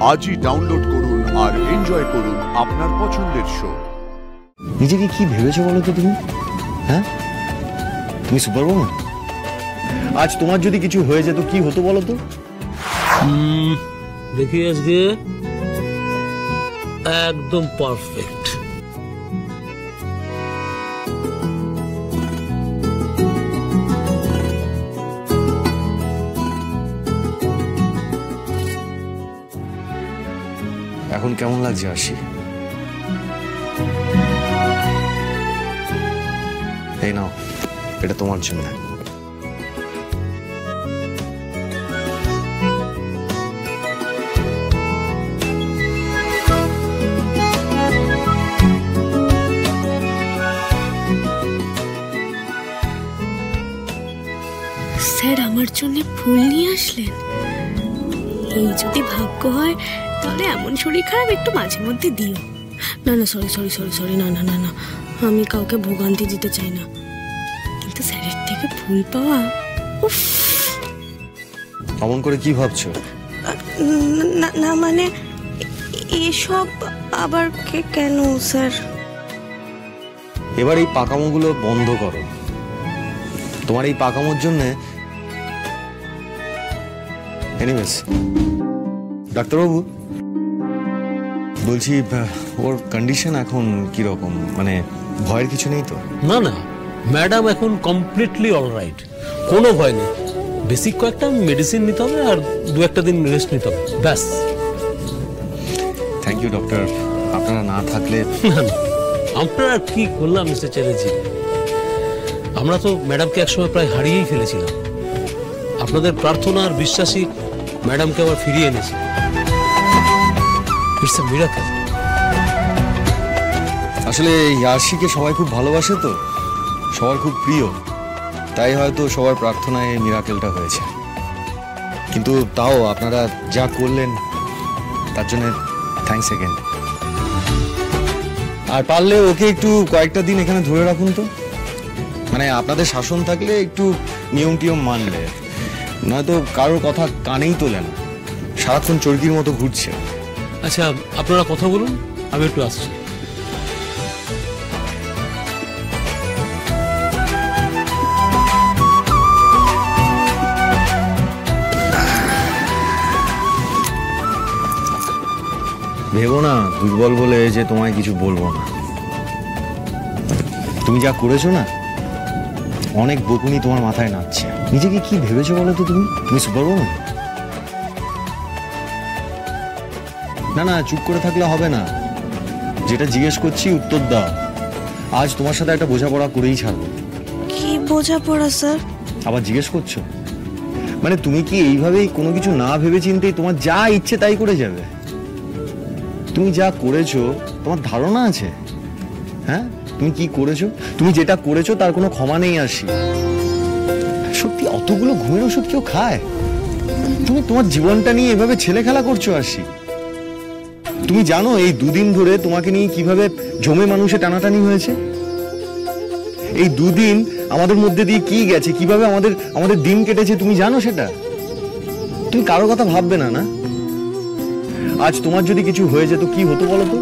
আজই ডাউনলোড করুন আর এনজয় করুন আপনার পছন্দের শো। নিজেকে কি ভেবেছো বলো তো তুমি? হ্যাঁ, তুমি সুপারম্যান। আজ তোমার যদি কিছু হয়ে যেত কি হতো বলো তো? দেখি আজকে একদম পারফেক্ট। এখন কেমন লাগছে আশি? এই নাও, এটা তোমার জন্য। স্যার আমার জন্য ফুল নিয়ে আসলেন। এই যদি ভাগ্য হয় তাহলে এমন শরীর খারাপ একটু মাঝে মধ্যে দিও। না না, সরি সরি সরি সরি, না না না না, আমি কাউকে ভোগান্তি দিতে চাই না, কিন্তু স্যারের থেকে ফুল পাওয়া, উফ। অমন করে কি ভাবছো? না না, মানে এসব আবার কেন স্যার? এবার এই পাকামোগুলো বন্ধ করো। তোমার এই পাকামোর জন্য এনিওয়েজ, ডাক্তারবাবু বলছি, ওর কন্ডিশন এখন কিরকম? মানে ভয়ের কিছু নেই তো? না না, ম্যাডাম এখন কমপ্লিটলি অলরাইট, কোনো ভয় নেই। বেসিক কয়েকটা মেডিসিন নিতে হবে আর দু একটা দিন রেস্ট নিতে হবে, ব্যাস। থ্যাংক ইউ ডক্টর, আপনারা না থাকলে। আমরা আর কি করলাম মিস্টার চ্যাটার্জি, আমরা তো ম্যাডামকে একসময় প্রায় হারিয়েই ফেলেছিলাম। আপনাদের প্রার্থনা আর বিশ্বাসী ম্যাডামকে আবার ফিরিয়ে এনেছে। It's a miracle. আসলে ইয়ার্সিকে সবাই খুব ভালোবাসে তো, সবার খুব প্রিয়, তাই হয়তো সবার প্রার্থনায় এই মিরাকেলটা হয়েছে। কিন্তু তাও আপনারা যা করলেন তার জন্য থ্যাঙ্কস এগেন। আর পারলে ওকে একটু কয়েকটা দিন এখানে ধরে রাখুন তো। মানে আপনাদের শাসন থাকলে একটু নিয়ম টিয়ম মানলে, নয়তো কারোর কথা কানেই তোলে না, সারাক্ষণ চরকির মতো ঘুরছে। আচ্ছা, আপনারা কথা বলুন, আমি একটু আসছি। ভেবো না দুর্বল বলে যে তোমায় কিছু বলবো না। তুমি যা করেছো না, অনেক বকুনি তোমার মাথায় নাচছে। নিজেকে কি ভেবেছো বলো তো তুমি? তুমি সুপারম্যান। না না, চুপ করে থাকলে হবে না, যেটা জিজ্ঞেস করছি উত্তর দাও। আজ তোমার সাথে একটা বোঝাপড়া করেই ছাড়বো। কি বোঝাপড়া স্যার? আবার জিজ্ঞেস করছো? মানে তুমি কি এইভাবেই কোনো কিছু না ভেবে চিন্তেই তোমার যা ইচ্ছে তাই করে যাবে? তুমি যা করেছো তোমার ধারণা আছে? হ্যাঁ, তুমি কি করেছো? তুমি যেটা করেছো তার কোনো ক্ষমা নেই আসি। সত্যি অতগুলো ঘুমের ওষুধ কেউ খায়? তুমি তোমার জীবনটা নিয়ে এভাবে ছেলে খেলা করছো আসি। তুমি জানো এই দুদিন ধরে তোমাকে নিয়ে কিভাবে জমে মানুষে টানাটানি হয়েছে? এই দুদিন আমাদের মধ্যে দিয়ে কি গেছে, কিভাবে আমাদের দিন কেটেছে তুমি জানো সেটা? তুমি কারোর কথা ভাববে না না? আজ তোমার যদি কিছু হয়ে যেত কি হতো বলো তো?